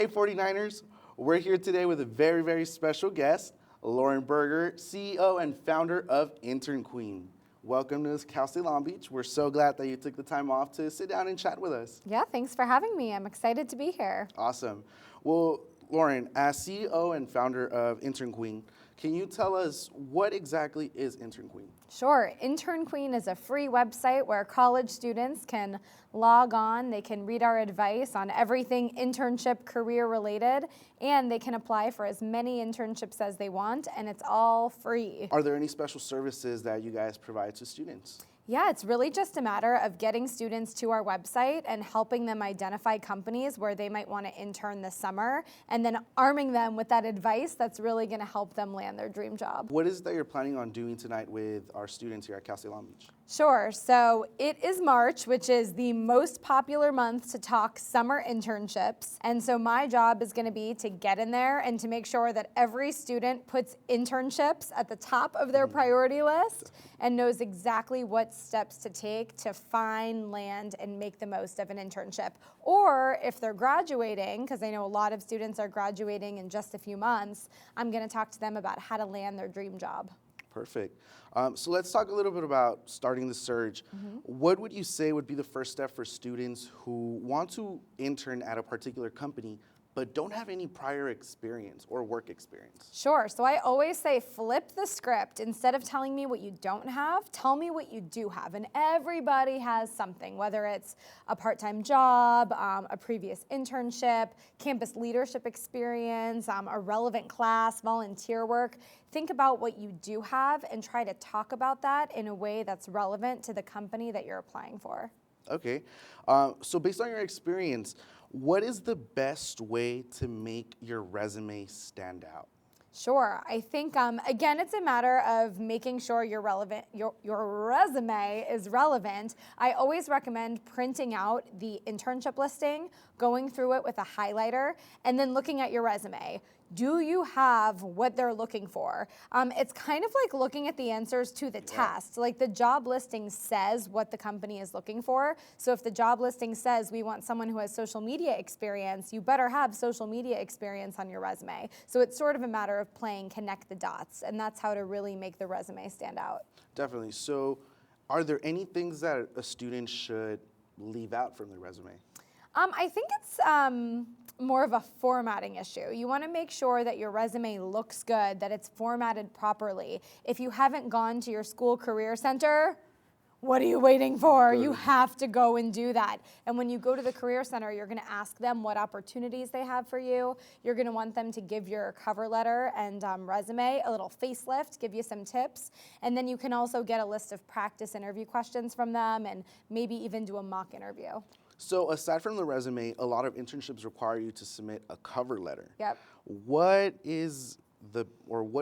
Hey 49ers, we're here today with a very, very special guest, Lauren Berger, CEO and founder of Intern Queen. Welcome to Cal State Long Beach. We're so glad that you took the time off to sit down and chat with us. Yeah, thanks for having me. I'm excited to be here. Awesome. Well, Lauren, as CEO and founder of Intern Queen, can you tell us what exactly is Intern Queen? Sure. Intern Queen is a free website where college students can log on, they can read our advice on everything internship career related, and they can apply for as many internships as they want, and it's all free. Are there any special services that you guys provide to students? Yeah, it's really just a matter of getting students to our website and helping them identify companies where they might want to intern this summer, and then arming them with that advice that's really going to help them land their dream job. What is it that you're planning on doing tonight with our students here at Cal State Long Beach? Sure. So it is March, which is the most popular month to talk summer internships. And so my job is going to be to get in there and to make sure that every student puts internships at the top of their priority list and knows exactly what steps to take to find, land, and make the most of an internship. Or if they're graduating, because I know a lot of students are graduating in just a few months, I'm going to talk to them about how to land their dream job. Perfect. So let's talk a little bit about starting the search. What would you say would be the first step for students who want to intern at a particular company but don't have any prior experience or work experience? Sure. So I always say flip the script. Instead of telling me what you don't have, tell me what you do have. And everybody has something, whether it's a part-time job, a previous internship, campus leadership experience, a relevant class, volunteer work. Think about what you do have and try to talk about that in a way that's relevant to the company that you're applying for. Okay. So based on your experience, what is the best way to make your resume stand out? Sure. I think, again, it's a matter of making sure your resume is relevant. I always recommend printing out the internship listing, going through it with a highlighter, and then looking at your resume. Do you have what they're looking for? It's kind of like looking at the answers to the test. Like the job listing says what the company is looking for. So if the job listing says we want someone who has social media experience, you better have social media experience on your resume. So it's sort of a matter of playing connect the dots, and that's how to really make the resume stand out. Definitely. So are there any things that a student should leave out from their resume? I think it's more of a formatting issue. You want to make sure that your resume looks good, that it's formatted properly. If you haven't gone to your school career center, what are you waiting for? You have to go and do that. And when you go to the Career Center, you're going to ask them what opportunities they have for you. You're going to want them to give your cover letter and resume a little facelift, give you some tips. And then you can also get a list of practice interview questions from them and maybe even do a mock interview. So aside from the resume, a lot of internships require you to submit a cover letter. Yep. What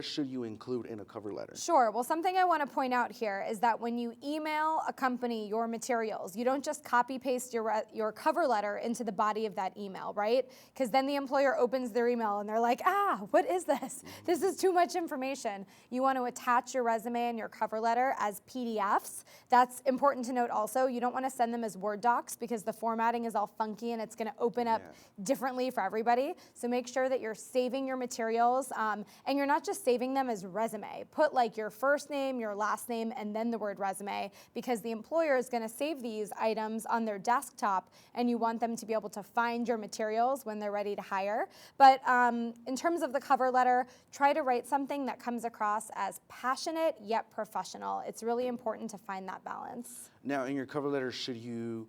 should you include in a cover letter? Sure. Well, something I want to point out here is that when you email a company your materials, you don't just copy paste your cover letter into the body of that email, right? Because then the employer opens their email and they're like, what is this? This is too much information. You want to attach your resume and your cover letter as PDFs. That's important to note also. You don't want to send them as Word docs because the formatting is all funky and it's going to open up differently for everybody. So make sure that you're saving your materials and you're not just saving them as resume. Put like your first name, your last name, and then the word resume, because the employer is going to save these items on their desktop and you want them to be able to find your materials when they're ready to hire. But in terms of the cover letter, try to write something that comes across as passionate yet professional. It's really important to find that balance. Now, in your cover letter, should you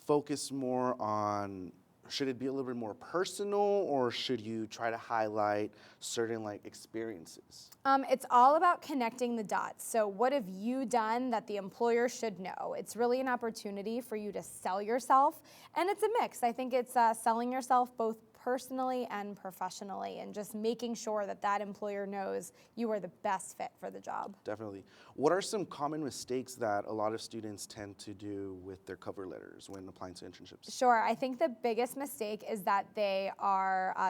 focus more on, should it be a little bit more personal, or should you try to highlight certain experiences? It's all about connecting the dots. So what have you done that the employer should know? It's really an opportunity for you to sell yourself, and it's a mix. I think it's selling yourself both personally and professionally, and just making sure that that employer knows you are the best fit for the job. Definitely. What are some common mistakes that a lot of students tend to do with their cover letters when applying to internships? Sure. I think the biggest mistake is that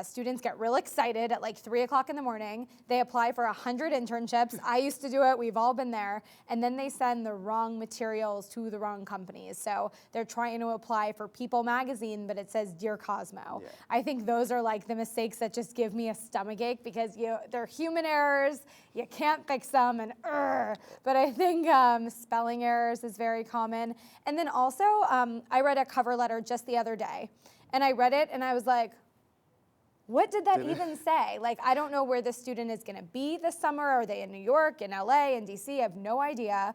students get real excited at like 3 o'clock in the morning. They apply for 100 internships. I used to do it. We've all been there. And then they send the wrong materials to the wrong companies. So they're trying to apply for People magazine, but it says Dear Cosmo. Yeah. I think those are like the mistakes that just give me a stomachache because they're human errors, you can't fix them, and but I think spelling errors is very common. And then also, I read a cover letter just the other day, and I read it and I was like, what did that even say? Like, I don't know where the student is gonna be this summer. Are they in New York, in LA, in DC? I have no idea.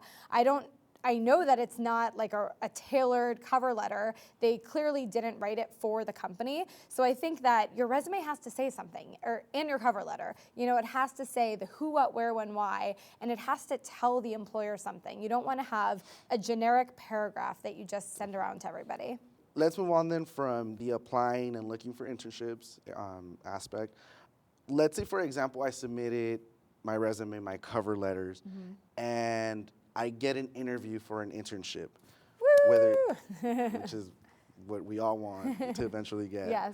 I know that it's not like a tailored cover letter. They clearly didn't write it for the company. So I think that your resume has to say something, or in your cover letter. You know, it has to say the who, what, where, when, why, and it has to tell the employer something. You don't wanna have a generic paragraph that you just send around to everybody. Let's move on then from the applying and looking for internships aspect. Let's say, for example, I submitted my resume, my cover letters, and I get an interview for an internship, which is what we all want to eventually get. Yes.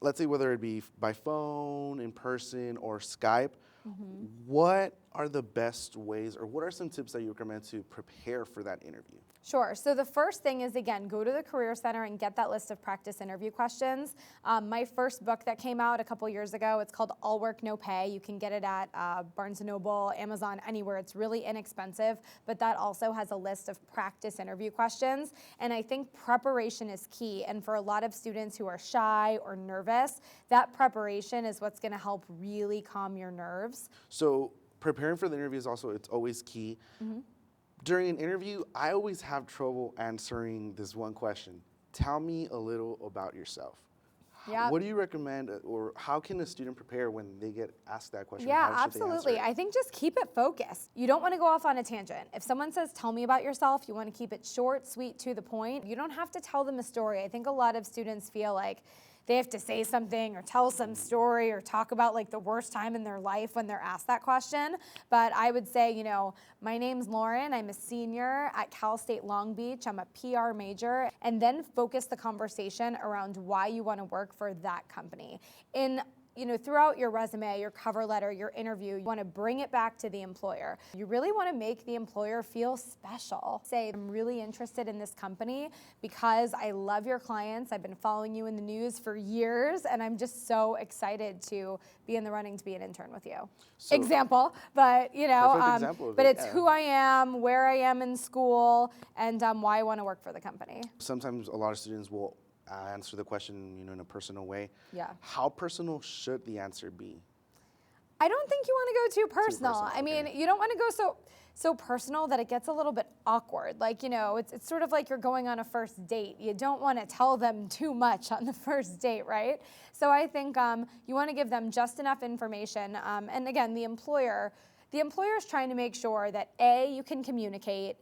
Let's say whether it be by phone, in person, or Skype, what are the best ways, or what are some tips that you recommend to prepare for that interview? Sure. So the first thing is, again, go to the Career Center and get that list of practice interview questions. My first book that came out a couple years ago, it's called All Work, No Pay. You can get it at Barnes & Noble, Amazon, anywhere. It's really inexpensive, but that also has a list of practice interview questions. And I think preparation is key. And for a lot of students who are shy or nervous, that preparation is what's going to help really calm your nerves. So preparing for the interview is also, it's always key. During an interview, I always have trouble answering this one question. Tell me a little about yourself. Yep. What do you recommend, or how can a student prepare when they get asked that question? Yeah, How should they answer absolutely. it? I think just keep it focused. You don't want to go off on a tangent. If someone says, tell me about yourself, you want to keep it short, sweet, to the point. You don't have to tell them a story. I think a lot of students feel like they have to say something or tell some story or talk about like the worst time in their life when they're asked that question. But I would say, you know, my name's Lauren. I'm a senior at Cal State Long Beach. I'm a PR major. And then focus the conversation around why you want to work for that company. Throughout your resume, your cover letter, your interview, you want to bring it back to the employer. You really want to make the employer feel special. Say, I'm really interested in this company because I love your clients. I've been following you in the news for years, and I'm just so excited to be in the running to be an intern with you. So, example, but perfect example of but it, it's yeah. who I am, where I am in school, and why I want to work for the company. Sometimes a lot of students will answer the question, in a personal way. Yeah. How personal should the answer be? I don't think you want to go too personal. I mean, okay. you don't want to go so personal that it gets a little bit awkward. Like, it's sort of like you're going on a first date. You don't want to tell them too much on the first date, right? So I think you want to give them just enough information. And again, the employer is trying to make sure that A, you can communicate,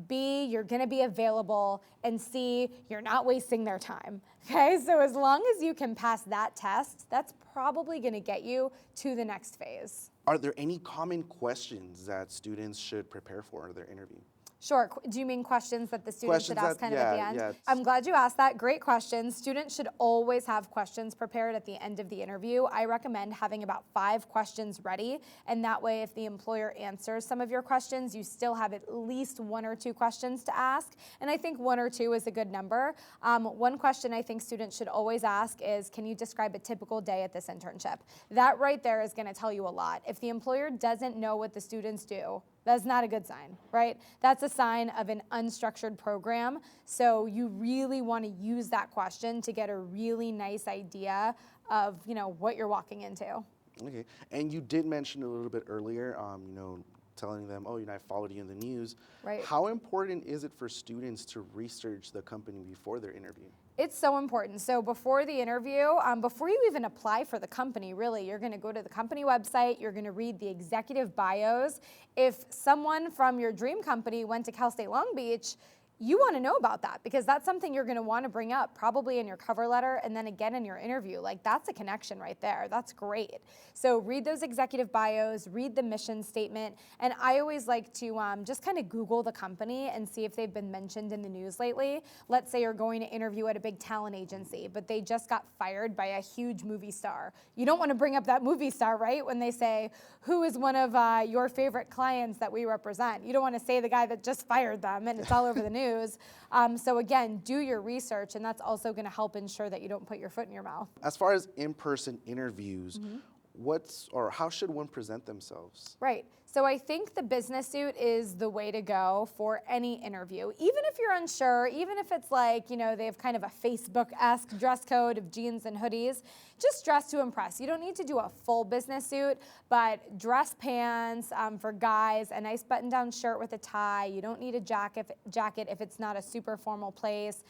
B, you're gonna be available, and C, you're not wasting their time, okay? So as long as you can pass that test, that's probably gonna get you to the next phase. Are there any common questions that students should prepare for in their interview? Sure. Do you mean questions that the students should ask at the end? Yeah. I'm glad you asked that. Great question. Students should always have questions prepared at the end of the interview. I recommend having about 5 questions ready, and that way if the employer answers some of your questions, you still have at least 1 or 2 questions to ask, and I think 1 or 2 is a good number. One question I think students should always ask is, can you describe a typical day at this internship? That right there is going to tell you a lot. If the employer doesn't know what the students do, that's not a good sign, right? That's a sign of an unstructured program. So you really want to use that question to get a really nice idea of, what you're walking into. Okay, and you did mention a little bit earlier, telling them, I followed you in the news. Right. How important is it for students to research the company before their interview? It's so important. So before the interview, before you even apply for the company, really, you're gonna go to the company website, you're gonna read the executive bios. If someone from your dream company went to Cal State Long Beach, you want to know about that because that's something you're going to want to bring up probably in your cover letter and then again in your interview. Like, that's a connection right there. That's great. So read those executive bios, read the mission statement, and I always like to just kind of Google the company and see if they've been mentioned in the news lately. Let's say you're going to interview at a big talent agency, but they just got fired by a huge movie star. You don't want to bring up that movie star, right? When they say, who is one of your favorite clients that we represent? You don't want to say the guy that just fired them and it's all over the news. lose. So again, do your research, and that's also going to help ensure that you don't put your foot in your mouth. As far as in-person interviews, how should one present themselves? Right. So I think the business suit is the way to go for any interview. Even if you're unsure, even if it's like, they have kind of a Facebook-esque dress code of jeans and hoodies, just dress to impress. You don't need to do a full business suit, but dress pants for guys, a nice button-down shirt with a tie. You don't need a jacket if it's not a super formal place.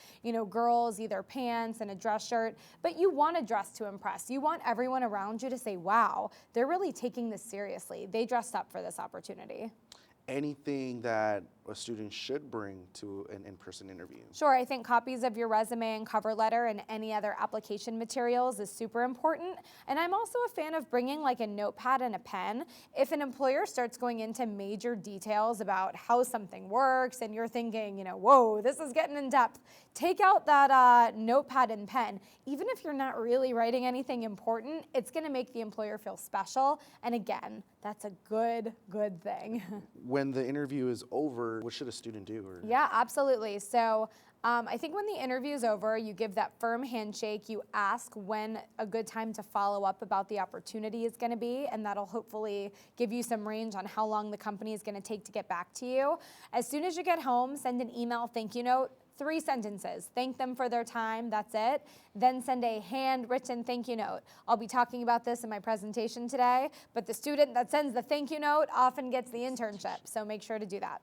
Girls, either pants and a dress shirt, but you want to dress to impress. You want everyone around you to say, wow, they're really taking this seriously. They dressed up for this opportunity. Anything that a student should bring to an in-person interview? Sure, I think copies of your resume and cover letter and any other application materials is super important. And I'm also a fan of bringing like a notepad and a pen. If an employer starts going into major details about how something works and you're thinking, whoa, this is getting in depth, take out that notepad and pen. Even if you're not really writing anything important, it's gonna make the employer feel special. And again, that's a good thing. When the interview is over, what should a student do? Yeah, absolutely. So I think when the interview is over, you give that firm handshake, you ask when a good time to follow up about the opportunity is gonna be, and that'll hopefully give you some range on how long the company is gonna take to get back to you. As soon as you get home, send an email thank you note. 3 sentences. Thank them for their time, that's it. Then send a handwritten thank you note. I'll be talking about this in my presentation today, but the student that sends the thank you note often gets the internship, so make sure to do that.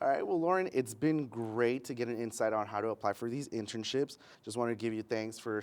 All right, well, Lauren, it's been great to get an insight on how to apply for these internships. Just wanted to give you thanks for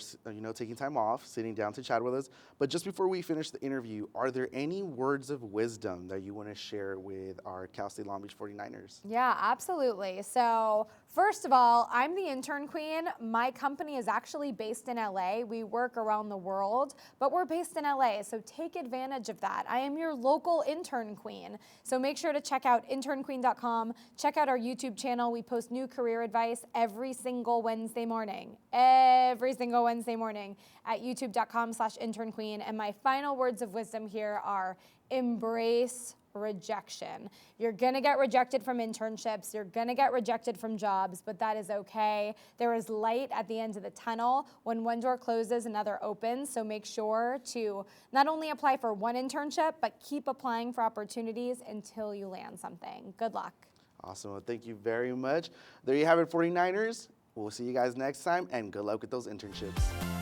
taking time off, sitting down to chat with us. But just before we finish the interview, are there any words of wisdom that you want to share with our Cal State Long Beach 49ers? Yeah, absolutely. So first of all, I'm the Intern Queen. My company is actually based in LA. We work around the world, but we're based in LA, so take advantage of that. I am your local Intern Queen. So make sure to check out internqueen.com. Check out our YouTube channel. We post new career advice every single Wednesday morning. Every single Wednesday morning at youtube.com/internqueen. And my final words of wisdom here are embrace rejection. You're gonna get rejected from internships, you're gonna get rejected from jobs, but that is okay. There is light at the end of the tunnel. When one door closes, another opens, so make sure to not only apply for one internship, but keep applying for opportunities until you land something. Good luck. Awesome, well, thank you very much. There you have it, 49ers. We'll see you guys next time, and good luck with those internships.